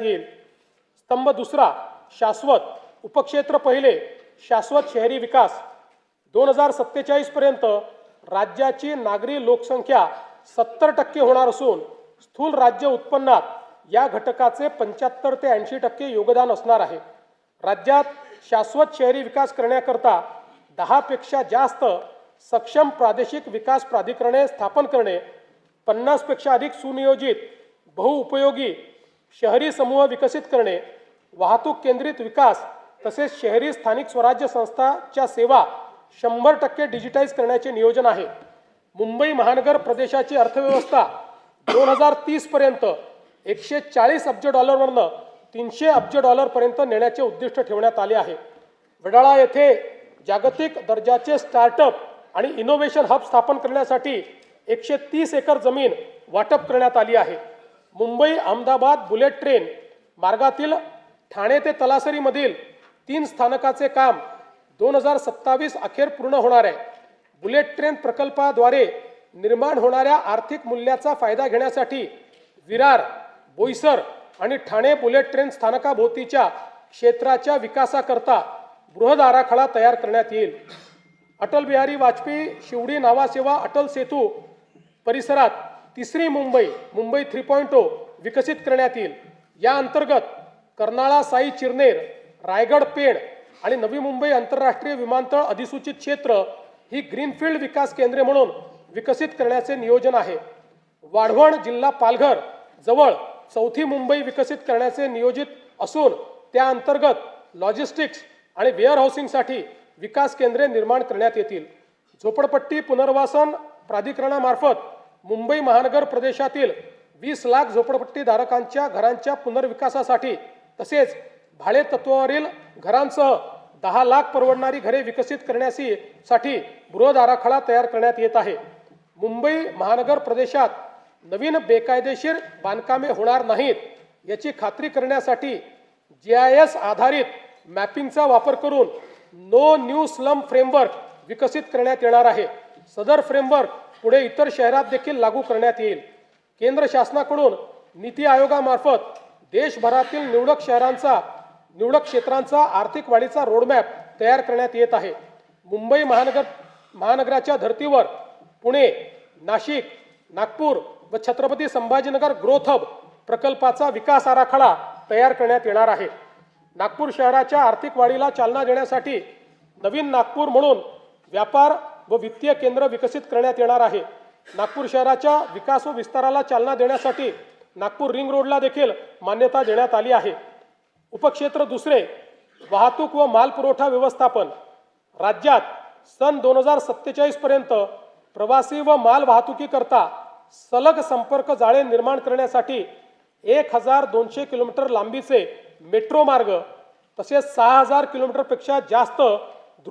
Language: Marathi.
येईल। स्तंभ दुसरा शाश्वत उपक्षेत्र पहिले शाश्वत शहरी विकास 2047 पर्यंत राज्याची नागरी लोकसंख्या 70% होणार असून स्थूल राज्य उत्पन्नात या घटकाचे 75 ते 80% योगदान असणार आहे। राज्यात शाश्वत शहरी विकास करण्याकरता 10 पेक्षा जास्त सक्षम प्रादेशिक विकास प्राधिकरणे स्थापन करणे, 50 पेक्षा अधिक सुनियोजित बहुउपयोगी शहरी समूह विकसित करणे, वाहतूक केंद्रित विकास तसेच शहरी स्थानिक स्वराज्य संस्थांच्या सेवा 100% डिजिटाइज करण्याचे नियोजन आहे। मुंबई महानगर प्रदेशाची अर्थव्यवस्था 2030 पर्यंत 140 अब्ज डॉलरवरून 300 अब्ज डॉलरपर्यंत नेण्याचे उद्दिष्ट ठेवण्यात आले आहे। वडाळा येथे जागतिक दर्जाचे स्टार्टअप आणि इनोव्हेशन हब स्थापन करण्यासाठी 130 एकर जमीन वाटप करण्यात आली आहे। मुंबई अहमदाबाद बुलेट ट्रेन मार्गातील ठाणे ते तलासरीमधील 3 स्थानकाचे काम 2027 अखेर पूर्ण होणार आहे। बुलेट ट्रेन प्रकल्पाद्वारे निर्माण होणाऱ्या आर्थिक मूल्याचा फायदा घेण्यासाठी विरार, बोईसर आणि ठाणे बुलेट ट्रेन स्थानकाभोवतीच्या क्षेत्राच्या विकासाकरता बृहद आराखडा तयार करण्यात येईल। अटल बिहारी वाजपेयी शिवडी नावासेवा अटल सेतू परिसरात तिसरी मुंबई 3.0 विकसित करण्यात येईल। या अंतर्गत कर्नाळा साई चिरनेर, रायगड पेण आणि नवी मुंबई आंतरराष्ट्रीय विमानतळ अधिसूचित क्षेत्र ही ग्रीनफील्ड विकास केंद्रे म्हणून विकसित करण्याचे नियोजन आहे। वाढवण जिल्हा पालघर जवळ चौथी मुंबई विकसित करण्याचे नियोजित असून त्या अंतर्गत लॉजिस्टिक्स आणि वेअर हाऊसिंगसाठी विकास केंद्रे निर्माण करण्यात येतील। झोपडपट्टी पुनर्वसन प्राधिकरणामार्फत मुंबई महानगर प्रदेशातील 20 लाख झोपडपट्टीधारकांच्या घरांच्या पुनर्विकासासाठी तसेच भाडे तत्वावरील घरांसह 10 लाख परवडणारी घरे विकसित करण्यासाठी बृहद आराखडा तयार करण्यात येत आहे। मुंबई महानगर प्रदेशात नवीन बेकायदेशीर बांधकामे होणार नाहीत याची खात्री करण्यासाठी GIS आधारित मॅपिंगचा वापर करून नो न्यू स्लम फ्रेमवर्क विकसित करण्यात येणार आहे। सदर फ्रेमवर्क पुढे इतर शहरात देखील लागू करण्यात येईल। केंद्र शासनाकडून नीती आयोगामार्फत देशभरातील निवडक क्षेत्रांचा आर्थिक वाढीचा रोडमॅप तयार करण्यात येत आहे। मुंबई महानगराच्या धर्तीवर पुणे, नाशिक, नागपूर व छत्रपती संभाजीनगर ग्रोथ हब प्रकल्पाचा विकास आराखडा तयार करण्यात येणार आहे। नागपूर शहराच्या आर्थिक वाढीला चालना देण्यासाठी नवीन नागपूर म्हणून व्यापार व वित्तीय केंद्र विकसित करण्यात येणार आहे। नागपूर शहराच्या विकास व विस्ताराला चालना देण्यासाठी नागपूर रिंग रोडला देखील मान्यता देण्यात आली आहे। उपक्षेत्र दुसरे वाहतूक व मालपुरवठा व्यवस्थापन राज्यात सन 2047 पर्यंत प्रवासी व माल वाहतुकीकरता सलग संपर्क जाळे निर्माण करण्यासाठी 1200 किलोमीटर लांबीचे मेट्रो मार्ग तसेच 6000 किलोमीटरपेक्षा जास्त